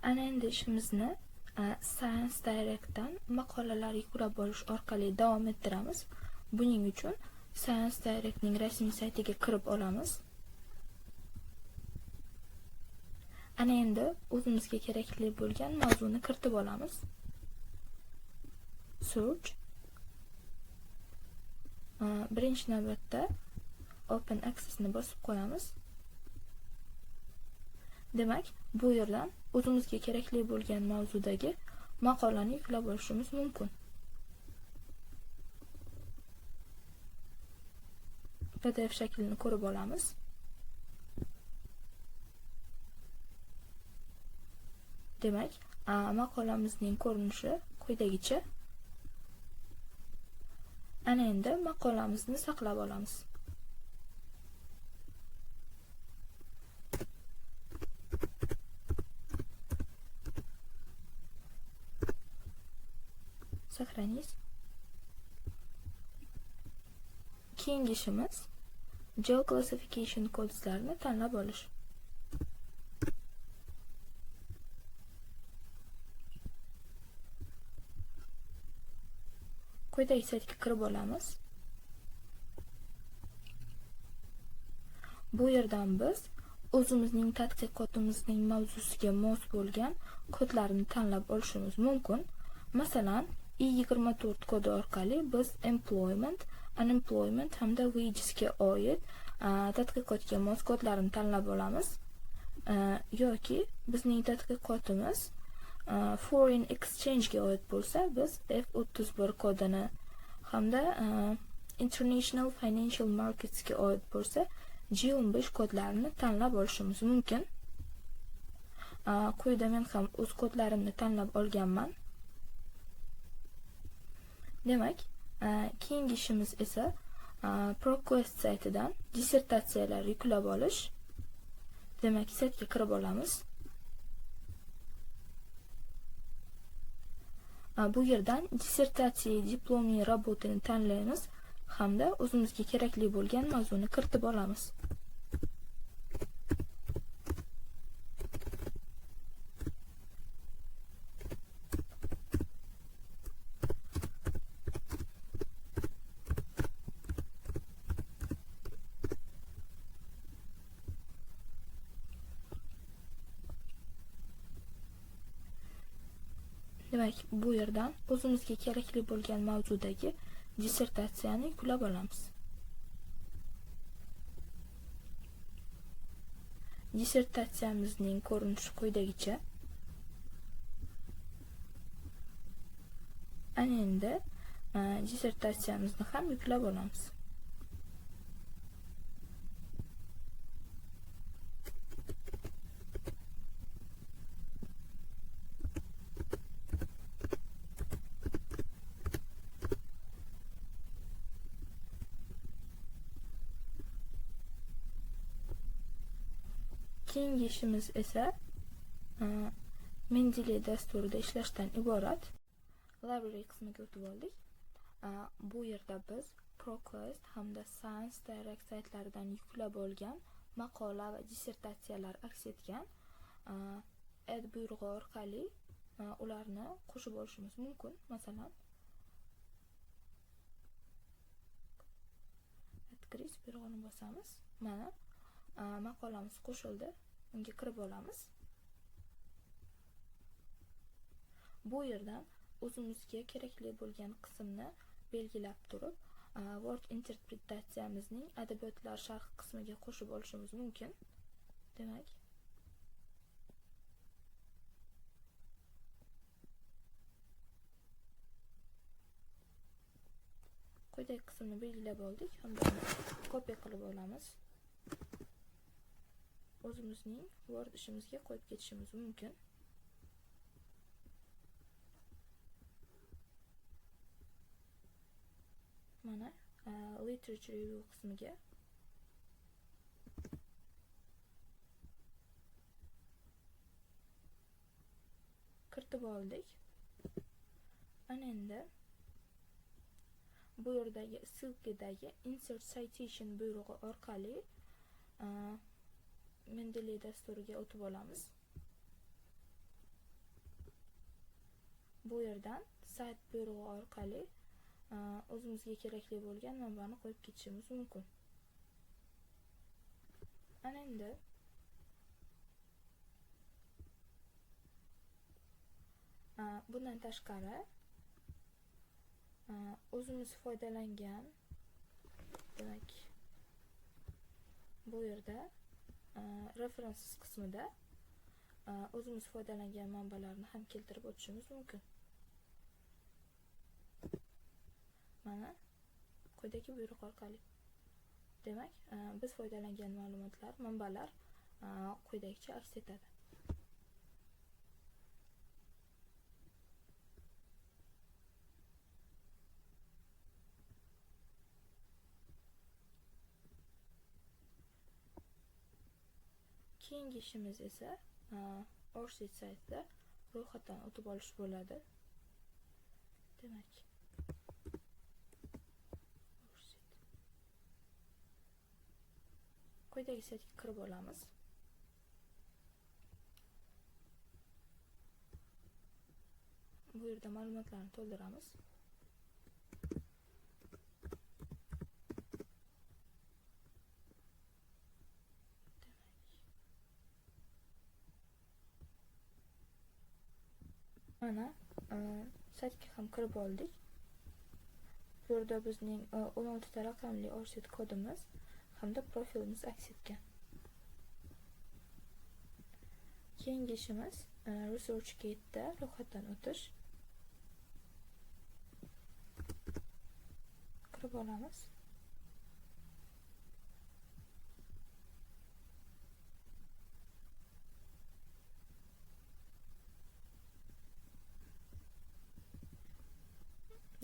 Ana endi ishimizni Science Direct'dan maqolalar yuklab olish orqali davom ettiramiz. Buning uchun Science Direct'ning rasmiy saytiga kirib olamiz. Ana endi o'zimizga kerakli bo'lgan mavzuni kiritib olamiz. Search. Birinchi navbatda Open Access'ni bosib qo'yamiz. Demak, bu yerdan o'zimizga kerakli bo'lgan mavzudagi maqolani yuklab olishimiz mumkin. PDF shaklini ko'rib olamiz. Demak, maqolamizning ko'rinishi quyidagicha. Ana endi maqolamizni saqlab olamiz. Сохранить. Keyingi ishimiz geoclassification kodlarini tanlab olish. Quyidagi saytga kirib olamiz. Bu yerdan biz o'zimizning tadqiqotimizning mavzusiga mos bo'lgan kodlarni tanlab olishimiz mumkin. Masalan, E24 kodi orqali biz employment, unemployment hamda wagesga oid tadqiqotga mos kodlarni tanlab olamiz. Yoki bizning tadqiqotimiz foreign exchange ga oid bo'lsa, biz F31 kodini hamda international financial markets ga oid bo'lsa, G15 kodlarini tanlab olishimiz mumkin. Quyida men ham o'z kodlarimni tanlab olganman. Demak, keyingi ishimiz esa ProQuest saytidan dissertatsiyalar yuklab olish. Demak, saytga kirib olamiz. Bu yerdan dissertatsiya diplomiy rabotini tanlaymiz hamda o'zimizga kerakli bo'lgan mavzuni kiritib olamiz. Demak, bu yerdan o'zimizga kerakli bo'lgan mavzudagi dissertatsiyani yuklab olamiz. Dissertatsiyamizning ko'rinishi quyidagicha. Ana endi dissertatsiyamizni ham yuklab olamiz. Keyingi ishimiz esa Mendeley dasturida ishlashdan iborat. Library qismiga o'tib oldik. Bu yerda biz ProQuest hamda Science Direct saytlaridan yuklab olgan maqola va dissertatsiyalar aks etgan add buyrug'i orqali ularni qo'shib olishimiz mumkin. Masalan, add kirish buyrug'ini bosamiz. Mana maqolamiz qo'shildi. Unga kirib olamiz. Bu yerdan o'zimizga kerakli bo'lgan qismni belgilab turib, Word interpretatsiyamizning adabiyotlar sharh qismiga qo'shib olishimiz mumkin. Demak, quyidagi qismni belgilab oldik. Hamda kopiya qilib olamiz. O'zimizning Word ishimizga qo'yib ketishimiz mumkin. Mana literature review qismiga kiritib oldik. Ana endi bu yerdagi ссылкадagi insert citation buyrug'i orqali Mendeley dasturiga o'tib olamiz. bu yerdan sayt buyrug'i orqali o'zimizga kerakli bo'lgan manbani qo'yib ketishimiz mumkin. Ana endi bundan tashqari o'zimiz foydalangan, demak bu yerda references qismida o'zimiz foydalangan manbalarni ham keltirib o'tishimiz mumkin. Mana quyidagi buyruq orqali. Demak, biz foydalangan ma'lumotlar, manbalar quyidagicha aks etadi. Keyingi ishimiz esa ORCID saytida ro'yxatdan o'tib olish bo'ladi. Demak, quyidagi saytga kirib olamiz. Bu yerda ma'lumotlarni to'ldiramiz. Mana saytga ham kirib oldik. Bu yerda bizning 16 ta raqamli ORCID kodimiz hamda profilimiz aks etgan. Keyingi ishimiz ResearchGate'da ro'yxatdan o'tish. Kirib olamiz.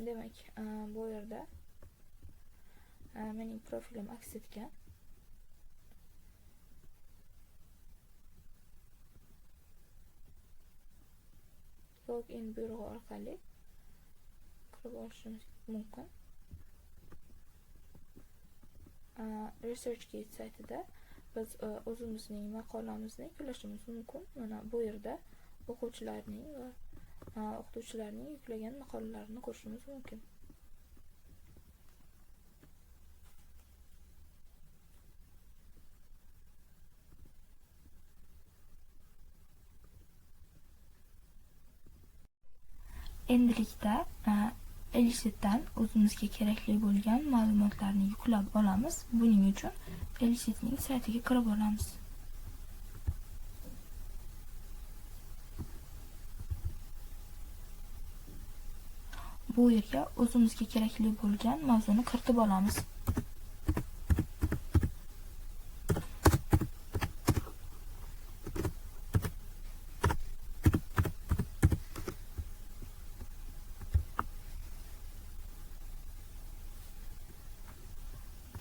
Demak, bu yerda mening profilim aks etgan. Login buyrug'i orqali kirib olishimiz mumkin. ResearchGate saytida biz o'zimizning maqolamizni yuklashimiz mumkin. Mana bu yerda o'quvchilarning va o'qituvchilarning yuklagan maqolalarini ko'rishimiz mumkin. Endilikda Elicit'dan o'zimizga kerakli bo'lgan ma'lumotlarni yuklab olamiz. Buning uchun Elicit'ning saytiga kirib olamiz. Bu yerga o'zimizga kerakli bo'lgan mavzuni kiritib olamiz.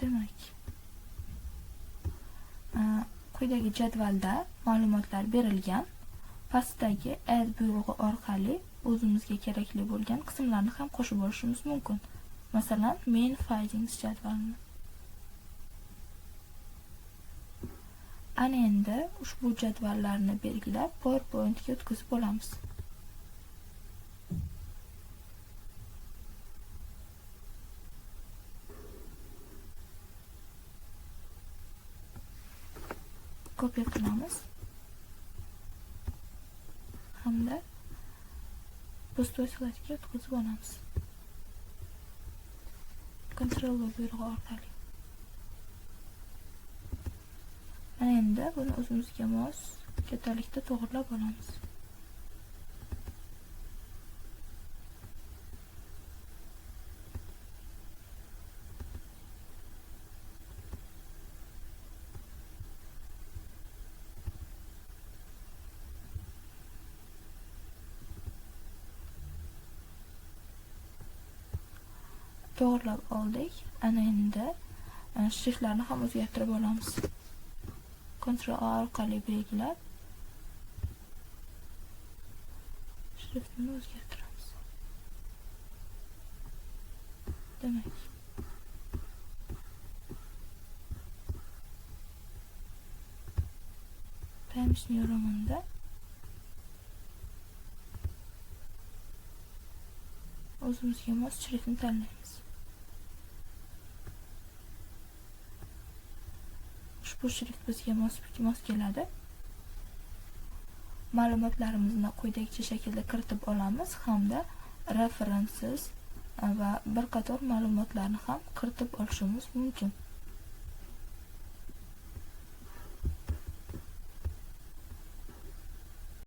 Demak, quyidagi jadvalda ma'lumotlar berilgan. Pastdagi add buyrug'i orqali o'zimizga kerakli bo'lgan qismlarni ham qo'shib olishimiz mumkin. Masalan, main findings jadvalini. Ana endi ushbu jadvallarni belgilab PowerPointga o'tkazib olamiz. Kopiya qilamiz hamda pustay slaydga o'tkazib olamiz. Ctrl va buyrug'i orqali. Mana endi buni o'zimizga mos kattalikda to'g'rilab olamiz. To'g'rilab oldik. Ana endi shriftlarni ham o'zgartirib olamiz. Ctrl A orqali belgilab shriftni o'zgartiramiz. Demak, Times New Roman'da o'zimizga mos shriftni tanlaymiz. Ushbu shrift bizga mos keladi. Ma'lumotlarimizni quyidagicha shaklda kiritib olamiz hamda references va bir qator ma'lumotlarni ham kiritib olishimiz mumkin.